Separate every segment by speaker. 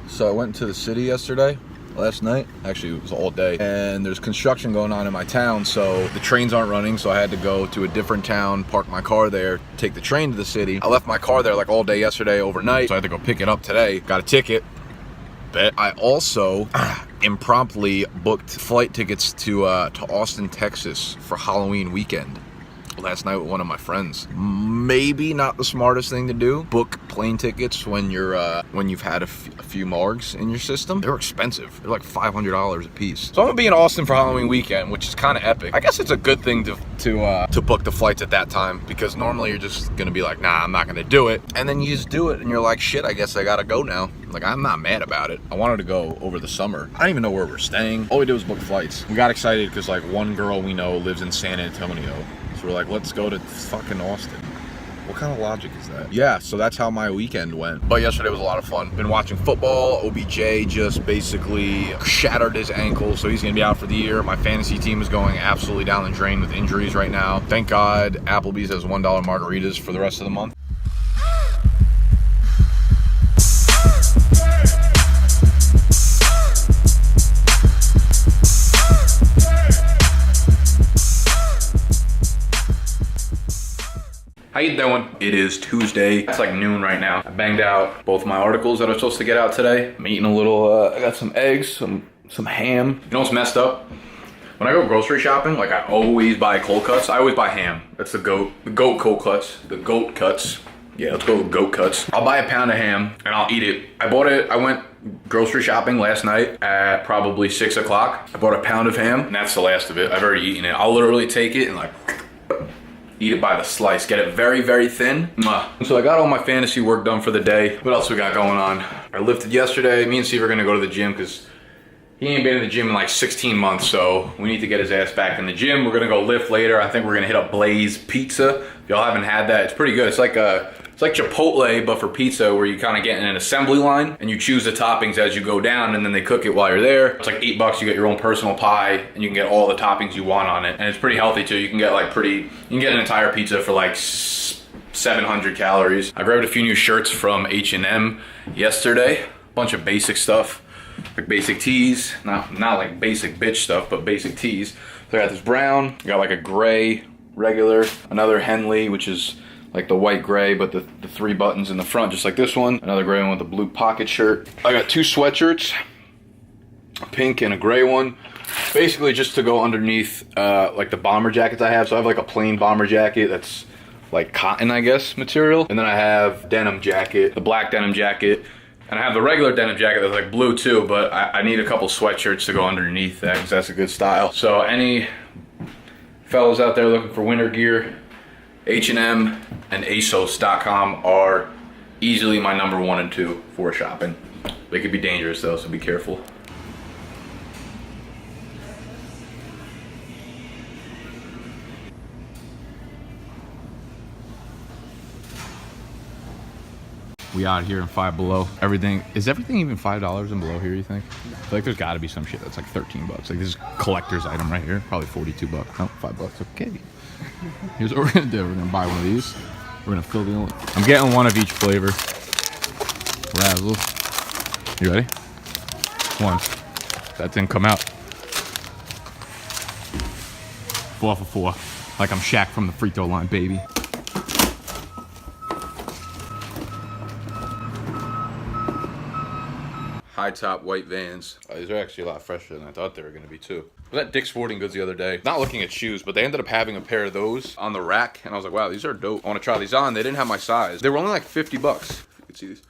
Speaker 1: So I went to the city last night. Actually, it was all day. And there's construction going on in my town, so the trains aren't running, so I had to go to a different town, park my car there, take the train to the city. I left my car there like all day yesterday overnight, so I had to go pick it up today. Got a ticket. Bet. I also impromptu booked flight tickets to Austin, Texas for Halloween weekend last night with one of my friends. Maybe not the smartest thing to do. Book plane tickets when you've had a few margs in your system. They're expensive. They're like $500 a piece. So I'm gonna be in Austin for Halloween weekend, which is kind of epic. I guess it's a good thing to book the flights at that time, because normally you're just gonna be like, nah, I'm not gonna do it. And then you just do it and you're like, shit, I guess I gotta go now. Like, I'm not mad about it. I wanted to go over the summer. I don't even know where we're staying. All we did was book flights. We got excited because like one girl we know lives in San Antonio. So we're like, let's go to fucking Austin. What kind of logic is that? Yeah, so that's how my weekend went. But yesterday was a lot of fun. Been watching football. OBJ just basically shattered his ankle, so he's gonna be out for the year. My fantasy team is going absolutely down the drain with injuries right now. Thank God Applebee's has $1 margaritas for the rest of the month. How you doing? It is Tuesday. It's like noon right now. I banged out both my articles that I was supposed to get out today. I'm eating a little, I got some eggs, some ham. You know what's messed up? When I go grocery shopping, like I always buy cold cuts. I always buy ham. That's the goat cold cuts, the goat cuts. Yeah, let's go with goat cuts. I'll buy a pound of ham and I'll eat it. I went grocery shopping last night at probably 6 o'clock. I bought a pound of ham and that's the last of it. I've already eaten it. I'll literally take it and like eat it by the slice, get it very, very thin. So I got all my fantasy work done for the day. What else we got going on? I lifted yesterday. Me and Steve are gonna go to the gym because he ain't been in the gym in like 16 months, so we need to get his ass back in the gym. We're gonna go lift later. I think we're gonna hit up Blaze Pizza. If y'all haven't had that, it's pretty good. It's like Chipotle, but for pizza, where you kind of get in an assembly line and you choose the toppings as you go down, and then they cook it while you're there. It's like $8. You get your own personal pie, and you can get all the toppings you want on it. And it's pretty healthy too. You can get you can get an entire pizza for like 700 calories. I grabbed a few new shirts from H&M yesterday. A bunch of basic stuff, like basic tees. Not like basic bitch stuff, but basic tees. So I got this brown. I got like a gray regular, another Henley, which is like the white gray, but the 3 buttons in the front, just like this one. Another gray one with a blue pocket shirt. I got 2 sweatshirts, a pink and a gray one. Basically just to go underneath like the bomber jackets I have. So I have like a plain bomber jacket that's like cotton, I guess, material. And then I have denim jacket, the black denim jacket. And I have the regular denim jacket that's like blue too, but I need a couple sweatshirts to go underneath that because that's a good style. So any fellas out there looking for winter gear, H&M and ASOS.com are easily my number 1 and 2 for shopping. They could be dangerous though, so be careful. We out here in Five Below. Is everything even $5 and below here, you think? I feel like there's gotta be some shit that's like 13 bucks. Like this is a collector's item right here, probably 42 bucks. No, $5, okay. Here's what we're gonna do. We're gonna buy one of these. We're gonna fill the. I'm getting one of each flavor. Razzle. You ready? One. That didn't come out. 4 for 4. Like I'm Shaq from the free throw line, baby. High top white Vans. These are actually a lot fresher than I thought they were gonna be too. I was at Dick's Sporting Goods the other day, not looking at shoes, but they ended up having a pair of those on the rack, and I was like, wow, these are dope. I wanna try these on. They didn't have my size. They were only like 50 bucks. If you could see these.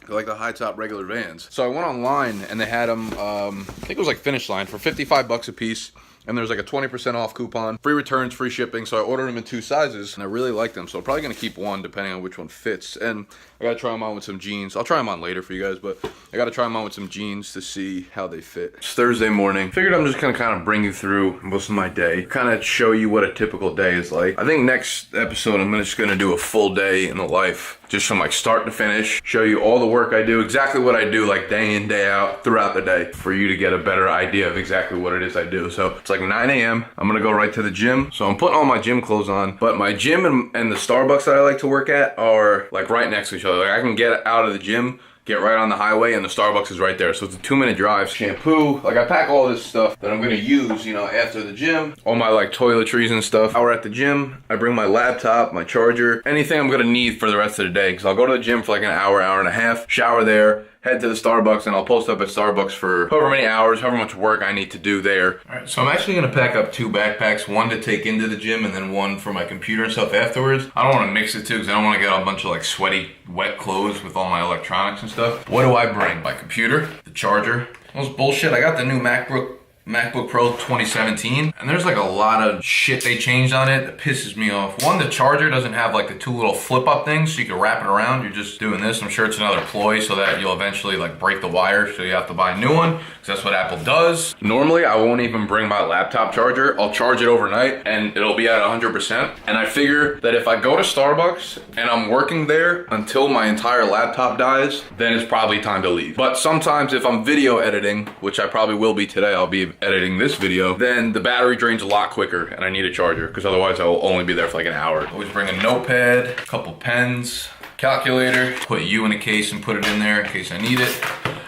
Speaker 1: They're like the high top regular Vans. So I went online and they had them, I think it was like Finish Line for 55 bucks a piece. And there's like a 20% off coupon, free returns, free shipping. So I ordered them in 2 sizes and I really like them. So I'm probably gonna keep one depending on which one fits. And I gotta try them on with some jeans. I'll try them on later for you guys, but I gotta try them on with some jeans to see how they fit. It's Thursday morning. Figured I'm just gonna kind of bring you through most of my day, kind of show you what a typical day is like. I think next episode, I'm just gonna do a full day in the life, just from like start to finish, show you all the work I do, exactly what I do like day in, day out throughout the day for you to get a better idea of exactly what it is I do. So it's like 9 a.m. I'm gonna go right to the gym. So I'm putting all my gym clothes on, but my gym and the Starbucks that I like to work at are like right next to each other. Like I can get out of the gym get right on the highway, and the Starbucks is right there. So it's a 2-minute drive. Shampoo, like I pack all this stuff that I'm gonna use, you know, after the gym. All my like toiletries and stuff. While we're at the gym, I bring my laptop, my charger, anything I'm gonna need for the rest of the day. Cause I'll go to the gym for like an hour, hour and a half, shower there, head to the Starbucks, and I'll post up at Starbucks for however many hours, however much work I need to do there. All right, so I'm actually gonna pack up 2 backpacks, one to take into the gym and then one for my computer and stuff afterwards. I don't wanna mix it too, because I don't wanna get a bunch of like sweaty, wet clothes with all my electronics and stuff. What do I bring? My computer, the charger. Those bullshit, I got the new MacBook Pro 2017, and there's like a lot of shit they changed on it that pisses me off. One, the charger doesn't have like the 2 little flip up things so you can wrap it around. You're just doing this. I'm sure it's another ploy so that you'll eventually like break the wire, so you have to buy a new one, because that's what Apple does. Normally I won't even bring my laptop charger. I'll charge it overnight and it'll be at 100%. And I figure that if I go to Starbucks and I'm working there until my entire laptop dies, then it's probably time to leave. But sometimes if I'm video editing, which I probably will be today, I'll be editing this video, then the battery drains a lot quicker and I need a charger, because otherwise I'll only be there for like an hour. Always bring a notepad, a couple pens, calculator, put you in a case and put it in there in case I need it.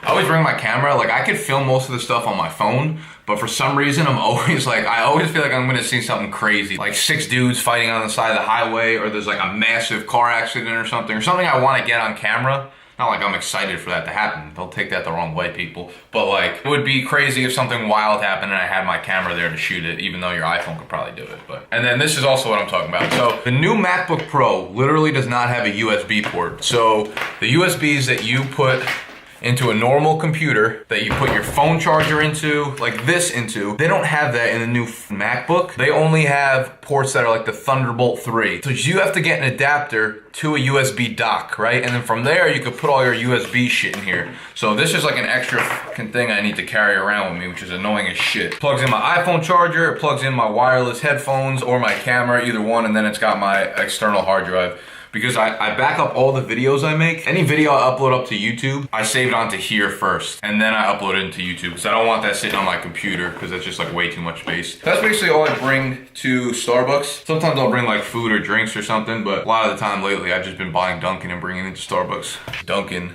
Speaker 1: I always bring my camera. Like I could film most of the stuff on my phone, but for some reason I'm always like, I always feel like I'm gonna see something crazy. Like 6 dudes fighting on the side of the highway, or there's like a massive car accident or something I wanna get on camera. Not like I'm excited for that to happen. Don't take that the wrong way, people. But like, it would be crazy if something wild happened and I had my camera there to shoot it, even though your iPhone could probably do it. But and then this is also what I'm talking about. So the new MacBook Pro literally does not have a USB port. So the USBs that you put into a normal computer, that you put your phone charger into, like this into, they don't have that in the new MacBook. They only have ports that are like the Thunderbolt 3. So you have to get an adapter to a USB dock, right? And then from there, you could put all your USB shit in here. So this is like an extra fucking thing I need to carry around with me, which is annoying as shit. Plugs in my iPhone charger, it plugs in my wireless headphones or my camera, either one, and then it's got my external hard drive. Because I back up all the videos I make. Any video I upload up to YouTube, I save it onto here first, and then I upload it into YouTube, because I don't want that sitting on my computer, because that's just like way too much space. That's basically all I bring to Starbucks. Sometimes I'll bring like food or drinks or something, but a lot of the time lately I've just been buying Dunkin' and bringing it to Starbucks. Dunkin'.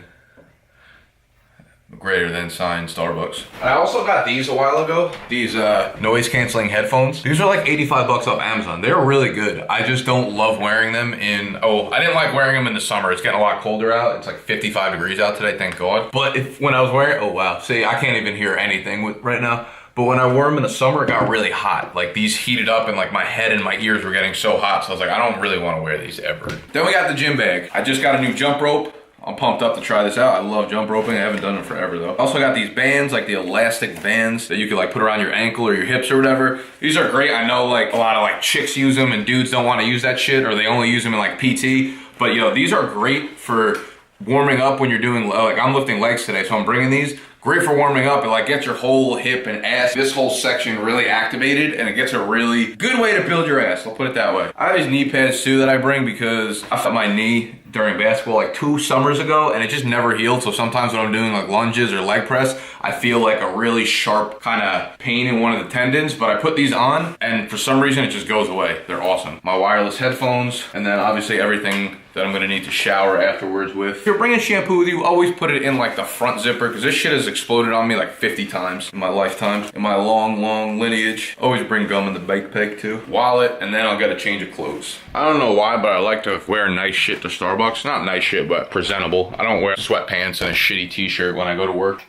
Speaker 1: Greater than sign Starbucks. I also got these a while ago. These noise canceling headphones. These are like 85 bucks off Amazon. They're really good. I just don't love wearing them in, I didn't like wearing them in the summer. It's getting a lot colder out. It's like 55 degrees out today, thank God. But when I was wearing, oh wow. See, I can't even hear anything right now. But when I wore them in the summer, it got really hot. Like these heated up and like my head and my ears were getting so hot. So I was like, I don't really want to wear these ever. Then we got the gym bag. I just got a new jump rope. I'm pumped up to try this out. I love jump roping. I haven't done it forever though. Also got these bands, like the elastic bands that you could like put around your ankle or your hips or whatever. These are great. I know like a lot of like chicks use them and dudes don't want to use that shit, or they only use them in like PT. But yo, these are great for warming up when you're doing, like I'm lifting legs today, so I'm bringing these. Great for warming up. It like gets your whole hip and ass, this whole section really activated, and it gets a really good way to build your ass. I'll put it that way. I have these knee pads too that I bring because I felt my knee during basketball like 2 summers ago, and it just never healed. So sometimes when I'm doing like lunges or leg press, I feel like a really sharp kind of pain in one of the tendons, but I put these on and for some reason it just goes away. They're awesome. My wireless headphones, and then obviously everything that I'm gonna need to shower afterwards with. If you're bringing shampoo with you, always put it in like the front zipper, because this shit has exploded on me like 50 times in my lifetime. In my long lineage. Always bring gum in the backpack too. Wallet, and then I'll get a change of clothes. I don't know why, but I like to wear nice shit to Starbucks. Not nice shit, but presentable. I don't wear sweatpants and a shitty t-shirt when I go to work.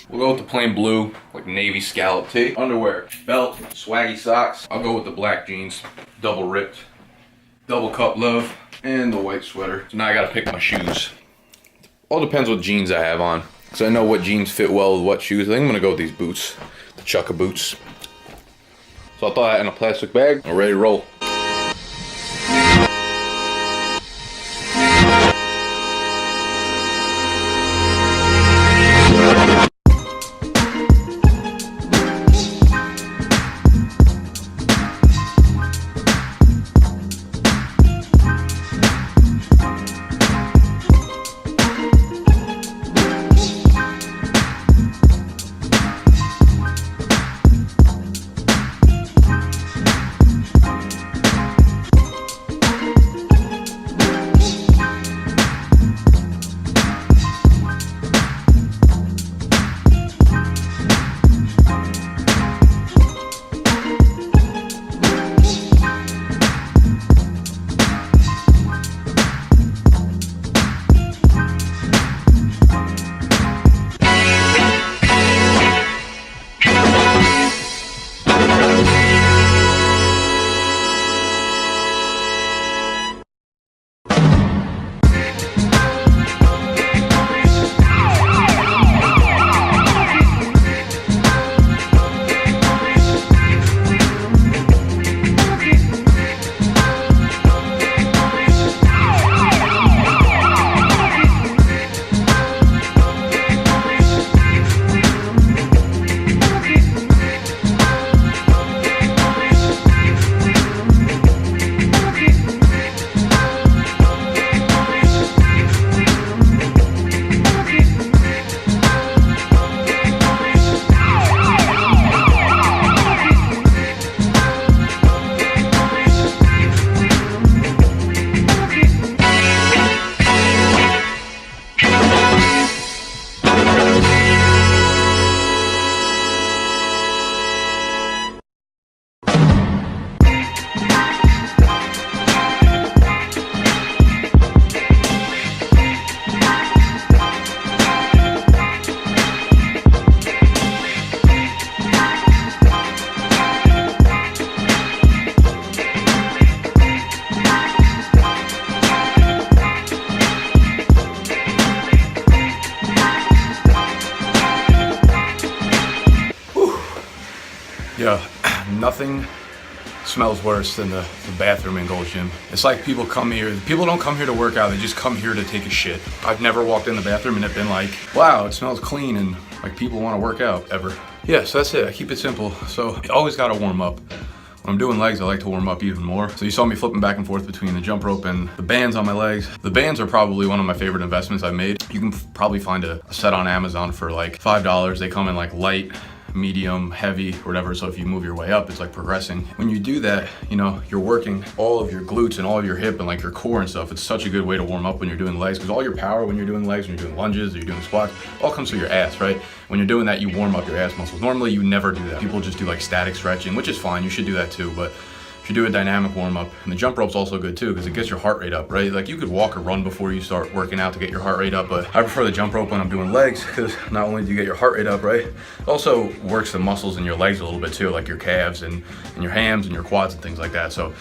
Speaker 1: We'll go with the plain blue, like navy scallop tee. Underwear, belt, swaggy socks. I'll go with the black jeans, double ripped. Double cup love, and the white sweater. So now I gotta pick my shoes. All depends what jeans I have on, because I know what jeans fit well with what shoes. I think I'm gonna go with these boots, the Chukka boots. So I'll throw that in a plastic bag. I'm ready to roll. Nothing smells worse than the bathroom in Gold's Gym. It's like people don't come here to work out, they just come here to take a shit. I've never walked in the bathroom and have been like, wow, it smells clean and like people want to work out, ever. Yeah, so that's it, I keep it simple. So you always gotta warm up. When I'm doing legs, I like to warm up even more. So you saw me flipping back and forth between the jump rope and the bands on my legs. The bands are probably one of my favorite investments I've made. You can probably find a set on Amazon for like $5. They come in like light, medium, heavy, whatever. So if you move your way up, it's like progressing. When you do that, you know, you're working all of your glutes and all of your hip and like your core and stuff. It's such a good way to warm up when you're doing legs, because all your power when you're doing legs, when you're doing lunges, or you're doing squats, all comes through your ass, right? When you're doing that, you warm up your ass muscles. Normally you never do that. People just do like static stretching, which is fine. You should do that too, but you should do a dynamic warm up. And the jump rope's also good too, because it gets your heart rate up, right? Like you could walk or run before you start working out to get your heart rate up, but I prefer the jump rope when I'm doing legs, because not only do you get your heart rate up, right? It also works the muscles in your legs a little bit too, like your calves and your hams and your quads and things like that. So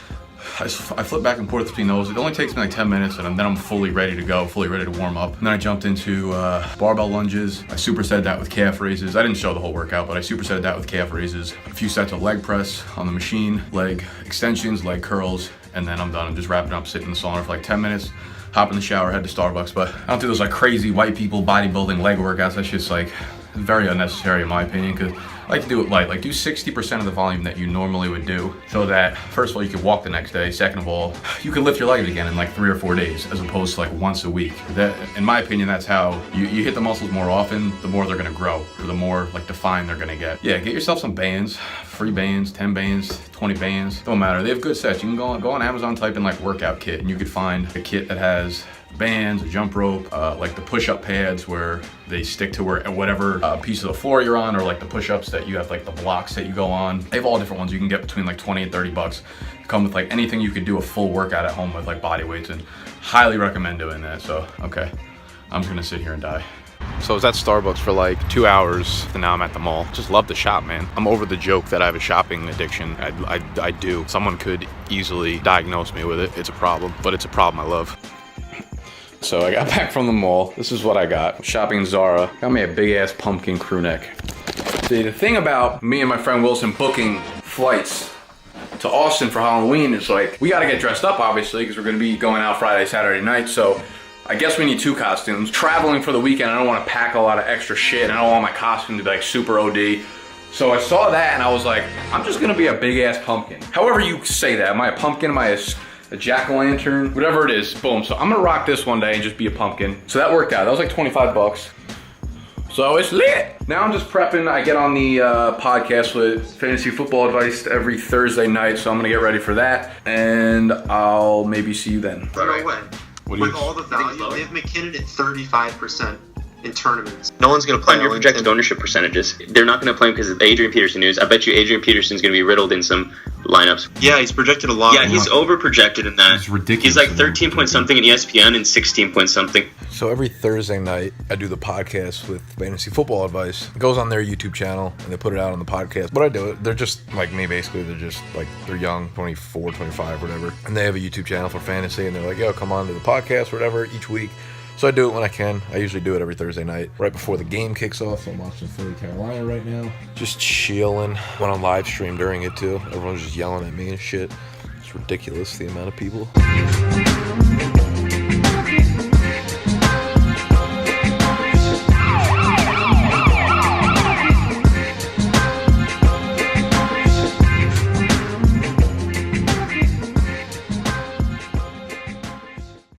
Speaker 1: I flip back and forth between those. It only takes me like 10 minutes and then I'm fully ready to go, fully ready to warm up. And then I jumped into barbell lunges. I superset that with calf raises. I didn't show the whole workout, but I superset that with calf raises. A few sets of leg press on the machine, leg extensions, leg curls, and then I'm done. I'm just wrapping up, sitting in the sauna for like 10 minutes, hop in the shower, head to Starbucks. But I don't do those like crazy white people bodybuilding leg workouts. That's just like very unnecessary in my opinion, because I like to do it light. Like do 60% of the volume that you normally would do, so that first of all you could walk the next day, second of all you could lift your legs again in like 3 or 4 days, as opposed to like once a week. That, in my opinion, that's how you hit the muscles more often, the more they're gonna grow, or the more like defined they're gonna get. Yeah, get yourself some bands, free bands, 10 bands, 20 bands, don't matter. They have good sets. You can go on Amazon, type in like workout kit, and you could find a kit that has bands, a jump rope, like the push-up pads where they stick to whatever piece of the floor you're on, or like the push-ups that you have like the blocks that you go on. They have all different ones. You can get between like 20 and 30 bucks. Come with like anything you could do a full workout at home with, like body weights, and highly recommend doing that. So okay, I'm just gonna sit here and die. So I was at Starbucks for like 2 hours and now I'm at the mall. Just love to shop, man. I'm over the joke that I have a shopping addiction. I do. Someone could easily diagnose me with it. It's a problem, but it's a problem I love. So I got back from the mall. This is what I got. Shopping Zara. Got me a big ass pumpkin crew neck. See, the thing about me and my friend Wilson booking flights to Austin for Halloween is like, we gotta get dressed up obviously, because we're gonna be going out Friday, Saturday night. So I guess we need 2 costumes. Traveling for the weekend, I don't wanna pack a lot of extra shit, and I don't want my costume to be like super OD. So I saw that and I was like, I'm just gonna be a big ass pumpkin. However you say that. Am I a pumpkin? Am I a jack-o'-lantern? Whatever it is, boom. So I'm gonna rock this one day and just be a pumpkin. So that worked out. That was like 25 bucks. So it's lit. Now I'm just prepping. I get on the podcast with fantasy football advice every Thursday night, so I'm gonna get ready for that. And I'll maybe see you then.
Speaker 2: No way. With all the value, they have McKinnon at 35% in tournaments. No one's going to play
Speaker 3: on your projected ownership percentages. They're not going to play him because of Adrian Peterson news. I bet you Adrian Peterson's going to be riddled in some lineups.
Speaker 2: Yeah, he's projected a lot.
Speaker 3: Yeah, he's over projected in that.
Speaker 1: It's ridiculous.
Speaker 3: He's like 13 point something in ESPN and 16 point something.
Speaker 4: So every Thursday night, I do the podcast with fantasy football advice. It goes on their YouTube channel, and they put it out on the podcast. But I do it. They're just like me, basically. They're just like, they're young, 24, 25, whatever. And they have a YouTube channel for fantasy, and they're like, yo, come on to the podcast, whatever, each week. So I do it when I can. I usually do it every Thursday night, right before the game kicks off. I'm watching Philly, Carolina right now. Just chilling. Went on live stream during it too. Everyone's just yelling at me and shit. It's ridiculous, the amount of people.